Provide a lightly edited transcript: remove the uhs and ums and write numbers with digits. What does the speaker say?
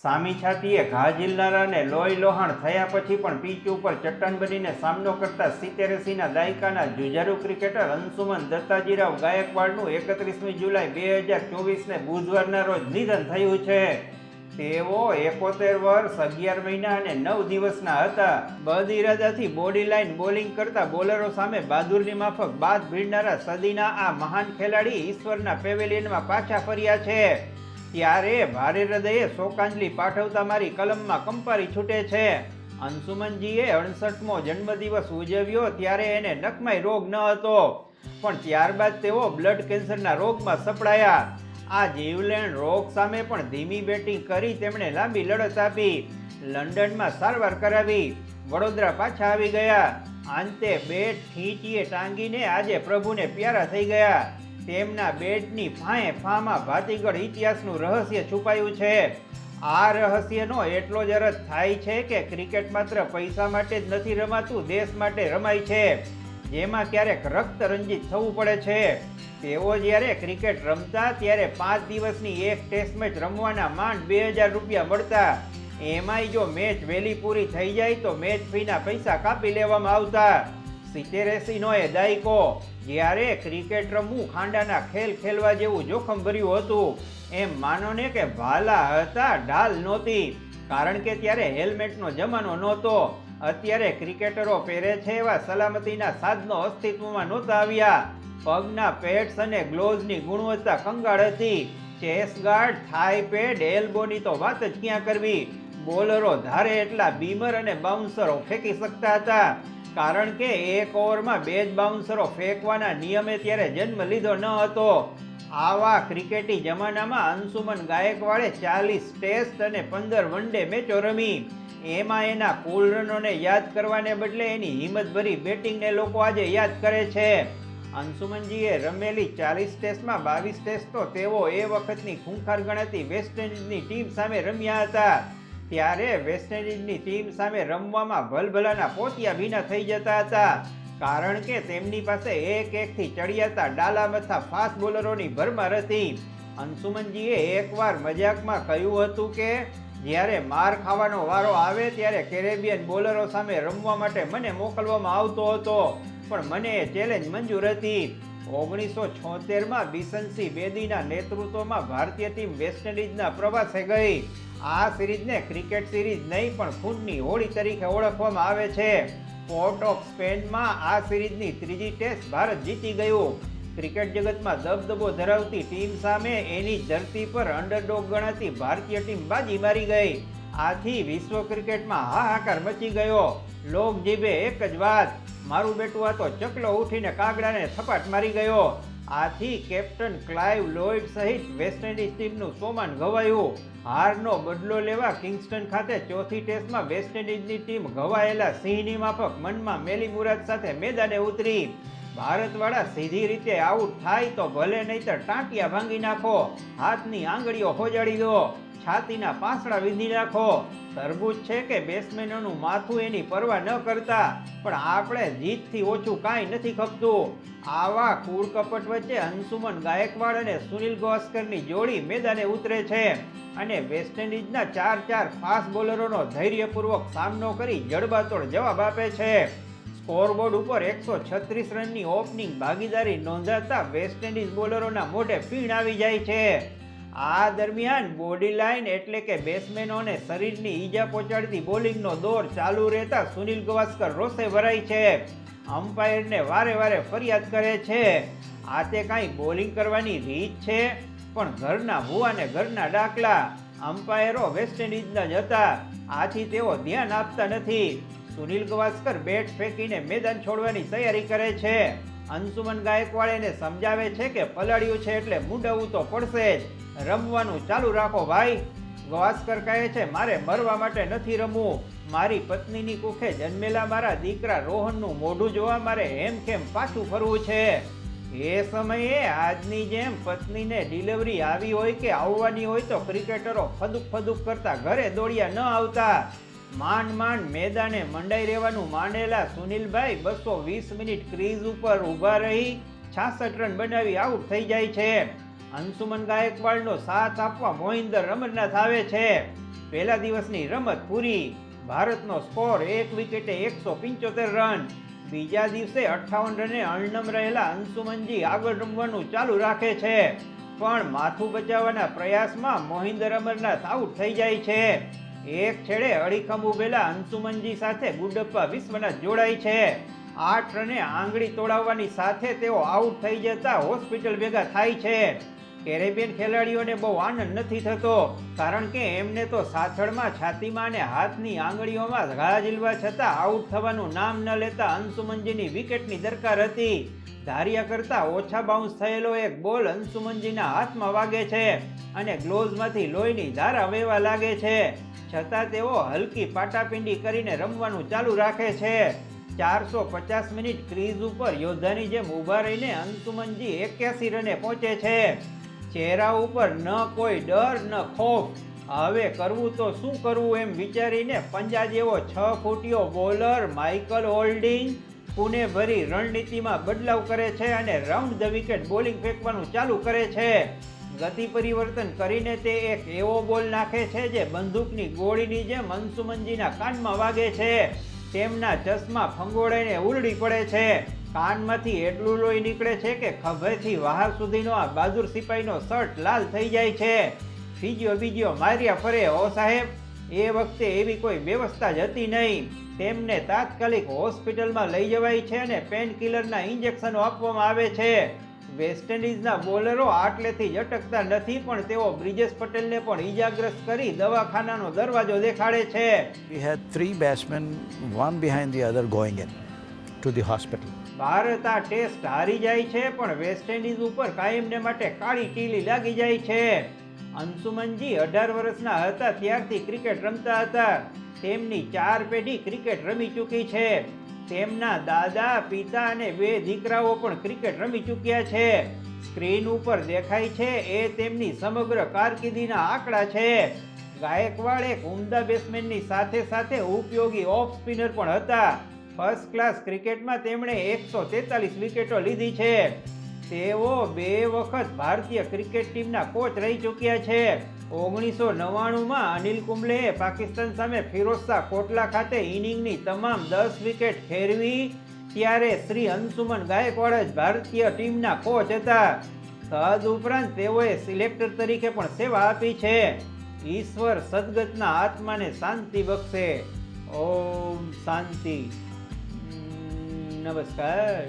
સામી છાતીએ ઘા ઝીલનારાને લોહી લોહાણ થયા પછી પણ પીચ ઉપર ચટ્ટાન બનીને સામનો કરતા 70-80ના દાયકાના જુજારુ ક્રિકેટર અંશુમન દત્તાજીરાવ ગાયકવાડનું 31મી જુલાઈ 2024ને બુધવારના રોજ નિધન થયું છે. તેઓ 71 વર્ષ 11 મહિના અને 9 દિવસના હતા. બદઇરાદાથી બોડી લાઇન બોલિંગ કરતા બોલરો સામે બહાદુરની માફક બાદ ભીડનારા સદીના આ મહાન ખેલાડી ઈશ્વરના પેવેલિયનમાં પાછા ફર્યા છે. ત્યારે ભારે હૃદયે શોકાંજલિ પાઠવતા મારી કલમમાં કંપારી છૂટે છે. અંશુમનજીએ 68મો જન્મદિવસ ઉજવ્યો ત્યારે એને નખમાય રોગ ન હતો, પણ ત્યારબાદ તેઓ બ્લડ કેન્સરના રોગમાં સપડાયા. આ જીવલેણ રોગ સામે પણ ધીમી બેટિંગ કરી તેમણે લાંબી લડત આપી. લંડનમાં સારવાર કરાવી, વડોદરા પાછા આવી ગયા. અંતે બેટ ઠીંચીએ ટાંગીને આજે પ્રભુને પ્યારા થઈ ગયા. તેમના બેટની ફાંએ ફાંમાં ભાતીગળ ઇતિહાસનું રહસ્ય છુપાયું છે. આ રહસ્યનો એટલો જ અર્થ થાય છે કે ક્રિકેટ માત્ર પૈસા માટે જ નથી રમાતું, દેશ માટે રમાય છે, જેમાં ક્યારેક રક્ત રંજિત થવું પડે છે. તેઓ જ્યારે ક્રિકેટ રમતા ત્યારે 5 દિવસની એક ટેસ્ટ મેચ રમવાના માંડ 2000 રૂપિયા મળતા. એમાંય જો મેચ વહેલી પૂરી થઈ જાય તો મેચ ફીના પૈસા કાપી લેવામાં આવતા. 70-80નો એ દાયકો, જ્યારે ક્રિકેટ રમવું ખાંડાના ખેલ ખેલવા જેવું જોખમ ભર્યું હતું. એમ માનો ને કે ભાલા હતા, ઢાલ નહોતી, કારણ કે ત્યારે હેલ્મેટનો જમાનો નહોતો. અત્યારે ક્રિકેટરો પહેરે છે એવા સલામતીના સાધનો અસ્તિત્વમાં નહોતા આવ્યા. પગના પેડ્સ અને ગ્લોવ્સની ગુણવત્તા કંગાળ હતી. ચેસ ગાર્ડ, થાઈ પેડ, એલ્બોની તો વાત જ ક્યાં કરવી. બોલરો ધારે એટલા બીમર અને બાઉન્સરો ફેંકી શકતા હતા, કારણ કે એક ઓવરમાં 2 જ બાઉન્સરો ફેંકવાના નિયમે ત્યારે જન્મ લીધો ન હતો. આવા ક્રિકેટી જમાનામાં અંશુમન ગાયકવાડે 40 ટેસ્ટ અને 15 વનડે મેચો રમી. એમાં એના કુલ રનોને યાદ કરવાને બદલે એની હિંમતભરી બેટિંગને લોકો આજે યાદ કરે છે. અંશુમનજીએ રમેલી 40 ટેસ્ટમાં 22 ટેસ્ટ તો તેઓ એ વખતની ખૂંખાર ગણાતી વેસ્ટ ઇન્ડિઝની ટીમ સામે રમ્યા હતા. ત્યારે વેસ્ટ ઇન્ડિઝની ટીમ સામે રમવામાં ભલભલાના પોતિયા ભીના થઈ જતા હતા, કારણ કે તેમની પાસે એકથી ચડિયાતા ડાલામથા ફાસ્ટ બોલરોની ભરમાર હતી. અંશુમનજીએ એકવાર મજાકમાં કહ્યું હતું કે જ્યારે માર ખાવાનો વારો આવે ત્યારે કેરેબિયન બોલરો સામે રમવા માટે મને મોકલવામાં આવતો હતો, પણ મને એ ચેલેન્જ મંજૂર હતી. 1976માં બિશનસિંહ બેદીના નેતૃત્વમાં ભારતીય ટીમ વેસ્ટ ઇન્ડિઝના પ્રવાસે ગઈ. આ સિરીઝને ક્રિકેટ સિરીઝ નહીં પણ ખૂનની હોળી તરીકે ઓળખવામાં આવે છે. પોર્ટ ઓફ સ્પેનમાં આ સિરીઝની 3જી ટેસ્ટ ભારત જીતી ગયું. ક્રિકેટ જગતમાં દબદબો ધરાવતી ટીમ સામે એની ધરતી પર અંડરડોગ ગણાતી ભારતીય ટીમ બાજી મારી ગઈ. આથી વિશ્વ ક્રિકેટમાં હાહાકાર મચી ગયો. લોક જીભે એક જ વાત, મારું બેટું આ તો ચકલો ઉઠીને કાગડાને થપાટ મારી ગયો. આથી કેપ્ટન ક્લાઇવ લોઇડ સહિત વેસ્ટ ઇન્ડિઝ ટીમનું સોમાન ઘવાયું. હારનો બદલો લેવા કિંગસ્ટન ખાતે 4થી ટેસ્ટમાં વેસ્ટ ઇન્ડિઝની ટીમ ઘવાયેલા સિંહની માફક મનમાં મેલી મુરાદ સાથે મેદાને ઉતરી. ભારતવાળા સીધી રીતે આઉટ થાય તો ભલે નહીતર ટાંટિયા ભાંગી નાખો, હાથની આંગળીઓ હોજાડી દો, છાતીના પાંસડા વીંધી નાખો. તરબૂચ છે કે બેટ્સમેનોનું માથું એની પરવા ન કરતા, પણ આપણે જીતથી ઓછું કાંઈ નથી ખપતું. આવા કૂળ કપટ વચ્ચે અંશુમન ગાયકવાડ અને સુનિલ ગાવસ્કરની જોડી મેદાને ઉતરે છે અને વેસ્ટ ઇન્ડિઝના 4 ફાસ્ટ બોલરોનો ધૈર્યપૂર્વક સામનો કરી જડબાતોડ જવાબ આપે છે. સ્કોરબોર્ડ ઉપર 136 રનની ઓપનિંગ ભાગીદારી નોંધાતા વેસ્ટ ઇન્ડિઝ બોલરોના મોઢે પીણ આવી જાય છે. આ દરમિયાન બોડી લાઇન એટલે કે બેટ્સમેનોને શરીરની ઈજા પહોંચાડતી બોલિંગનો દોર ચાલુ રહેતા સુનિલ ગાવસ્કર રોષે ભરાય છે. અમ્પાયરને વારે વારે ફરિયાદ કરે છે. આ તે કાંઈ બોલિંગ કરવાની રીત છે, પણ ઘરના ભૂવા ને ઘરના ડાકલા. અમ્પાયરો વેસ્ટ ઇન્ડિઝના જ હતા, આથી તેઓ ધ્યાન આપતા નથી. સુનિલ ગાવસ્કર બેટ ફેંકીને મેદાન છોડવાની તૈયારી કરે છે. અંશુમન ગાયકવાડ એને સમજાવે છે કે પલાળ્યું છે એટલે મૂંડાવવું તો પડશે જ, રમવાનું ચાલુ રાખો ભાઈ. ગાવસ્કર કહે છે, મારે મરવા માટે નથી રમવું, મારી પત્નીની કુખે જન્મેલા મારા દીકરા રોહનનું મોઢું જોવા મારે હેમખેમ પાછું ફરવું છે. એ સમયે આજની જેમ પત્નીને ડિલિવરી આવી હોય કે આવવાની હોય તો ક્રિકેટરો ફદુક કરતા ઘરે દોડ્યા ન આવતા. માંડ મેદાને મંડાઈ રહેવાનું માનેલા સુનિલભાઈ 220 મિનિટ ક્રીઝ ઉપર ઊભા રહી 66 રન બનાવી આઉટ થઈ જાય છે. અંશુમન ગાયકવાડનો સાથ આપવા મોહિન્દર અમરનાથ આવે છે. પહેલા દિવસની રમત પૂરી. ભારતનો સ્કોર 1 વિકેટે 175 રન. બીજા દિવસે 58 રને અણનમ રહેલા અંશુમનજી આગળ રમવાનું ચાલુ રાખે છે, પણ માથું બચાવવાના પ્રયાસમાં મોહિન્દર અમરનાથ આઉટ થઈ જાય છે. એક છેડે અડીખમ ઉભેલા અંશુમનજી સાથે ગુડપ્પા વિશ્વનાથ જોડાય છે. 8 રને આંગળી તોડાવવાની સાથે તેઓ આઉટ થઈ જતા હોસ્પિટલ ભેગા થાય છે. કેરેબિયન ખેલાડીઓને બહુ આનંદ નથી થતો, કારણ કે એમને તો સાથળમાં, છાતીમાં અને હાથની આંગળીઓમાં ઘા ઝીલવા છતાં આઉટ થવાનું નામ ન લેતા અંશુમનજીની વિકેટની દરકાર હતી. ધાર્યા કરતા ઓછા બાઉન્સ થયેલો એક બોલ અંશુમનજીના હાથમાં વાગે છે અને ગ્લોવ્સમાંથી લોહીની ધારા વહેવા લાગે છે. છતાં તેઓ હલકી પાટાપિંડી કરીને રમવાનું ચાલુ રાખે છે. 450 મિનિટ ક્રીઝ ઉપર યોદ્ધાની જેમ ઊભા રહીને અંશુમનજી 81 રને પહોંચે છે. ચહેરા ઉપર ન કોઈ ડર ન ખોફ. હવે કરવું તો શું કરવું એમ વિચારીને પંજા જેવો 6 ફૂટિયો બોલર માઇકલ હોલ્ડિંગ પુણે ભરી રણનીતિમાં બદલાવ કરે છે અને રાઉન્ડ ધ વિકેટ બોલિંગ ફેંકવાનું ચાલુ કરે છે. ગતિ પરિવર્તન કરીને તે એક એવો બોલ નાખે છે જે બંદૂકની ગોળીની જેમ અંશુમનજીના કાનમાં વાગે છે. તેમના ચશ્મા ફંગોળાઈને ઉલડી પડે છે. કાનમાંથી એટલું લોહી નીકળે છે કે ખભેથી વહાર સુધીનો આ બહાદુર સિપાહીનો શર્ટ લાલ થઈ જાય છે. બીજો માર્યા ફરે. હો સાહેબ, એ વખતે એવી કોઈ વ્યવસ્થા જ હતી નહીં. તેમને તાત્કાલિક હોસ્પિટલમાં લઈ જવાય છે અને પેન કિલરના ઇન્જેક્શનો આપવામાં આવે છે. વેસ્ટ ઇન્ડિઝના બોલરો આટલેથી જ અટકતા નથી, પણ તેઓ બ્રિજેશ પટેલને પણ ઈજાગ્રસ્ત કરી દવાખાનાનો દરવાજો દેખાડે છે. We had 3 batsmen, one behind the other, going in to the hospital. Bharat આ ટેસ્ટ હારી જાય છે, પણ વેસ્ટ ઇન્ડિઝ ઉપર કાયમને માટે કાળી ટીલી લાગી જાય છે. અંશુમનજી 18 વર્ષના હતા ત્યારથી ક્રિકેટ રમતા હતા. તેમની 4 પેઢી ક્રિકેટ રમી ચૂકી છે. તેમના દાદા, પિતા અને 2 દીકરાઓ પણ ક્રિકેટ રમી ચૂક્યા છે. સ્ક્રીન ઉપર દેખાય છે એ તેમની સમગ્ર કારકિર્દીના આંકડા છે. ગાયકવાડ એક ઉમદા બેટ્સમેનની સાથે સાથે ઉપયોગી ઓફ સ્પિનર પણ હતા. ફર્સ્ટ ક્લાસ ક્રિકેટમાં તેમણે 143 વિકેટો લીધી છે. તેઓ 2 વખત ભારતીય ક્રિકેટ ટીમના કોચ રહી ચૂક્યા છે. 1999માં અનિલ કુંબલેએ પાકિસ્તાન સામે ફિરોઝશાહ કોટલા ખાતે ઇનિંગની તમામ 10 વિકેટ ખેરવી, ત્યારે શ્રી અંશુમન ગાયકવાડ જ ભારતીય ટીમના કોચ હતા. તદ ઉપરાંત તેઓએ સિલેક્ટર તરીકે પણ સેવા આપી છે. ઈશ્વર સદગતના આત્માને શાંતિ બક્ષે. ઓમ શાંતિ. નમસ્કાર.